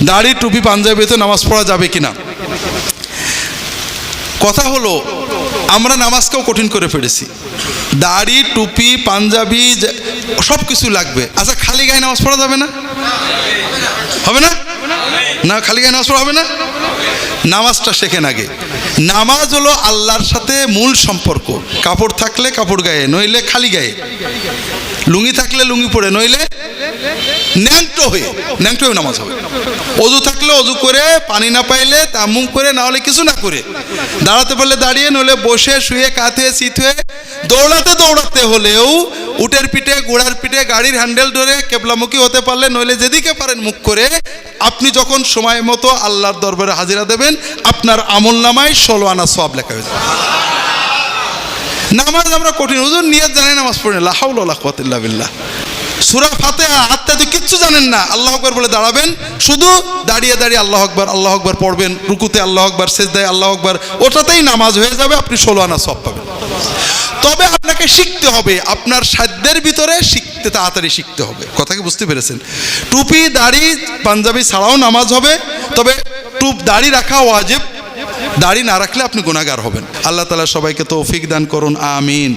দাড়ি টুপি পাঞ্জাবিতে নামাজ পড়া যাবে কিনা? কথা হলো, আমরা নামাজকেও কঠিন করে ফেলেছি। দাড়ি টুপি পাঞ্জাবি সব কিছু লাগবে। আচ্ছা, খালি গায়ে নামাজ পড়া যাবে না? হবে না? না, খালি গায়ে নামাজ পড়া হবে না। নামাজটা শেখেন আগে। নামাজ হলো আল্লাহর সাথে মূল সম্পর্ক। কাপড় থাকলে কাপড় গায়ে, নইলে খালি গায়ে। লুঙ্গি থাকলে লুঙ্গি পরে, নইলে ন্যাংটো হয়ে নামাজ হবে। অজু থাকলে অজু করে, পানি না পাইলে তায়াম্মুম করে, না হলে কিছু না করে, দাঁড়াতে পারলে দাঁড়িয়ে, নইলে বসে শুয়ে কাঁধে সিট হয়ে, দৌড়াতে হলেও উটের পিঠে ঘোড়ার পিঠে গাড়ির হ্যান্ডেল ধরে কেবলামুখী হতে পারলে, নইলে যেদিকে পারেন মুখ করে, আপনি যখন সময় মতো আল্লাহর দরবারে হাজিরা দেবেন, আপনার আমলনামায় 16 আনা সওয়াব লেখা হয়ে যাবে। নামাজ আমরা কঠিন, হুজুর নিয়ত জানেন নামাজ পড়েন, লা হাওলা ওয়ালা কুওয়াতা ইল্লা বিল্লাহ। সূরা ফাতিহা আত্মাতে কিচ্ছু জানেন না, আল্লাহু আকবার বলে দাঁড়াবেন, শুধু দাঁড়িয়ে আল্লাহু আকবার পড়বেন, রুকুতে আল্লাহু আকবার, সিজদায় আল্লাহু আকবার, ওটাতেই নামাজ হয়ে যাবে, আপনি 16 আনা সওয়াব পাবেন। তবে আপনাকে শিখতে হবে, আপনার সাধ্যের ভিতরে শিখতে, তাড়াতাড়ি শিখতে হবে। কথা কি বুঝতে পেরেছেন? টুপি দাড়ি পাঞ্জাবি ছাড়াও নামাজ হবে, তবে দাড়ি রাখা ওয়াজিব। দাড়ি না রাখলে আপনি গুনাহগার হবেন। আল্লাহ তাআলা সবাইকে তৌফিক দান করুন, আমিন।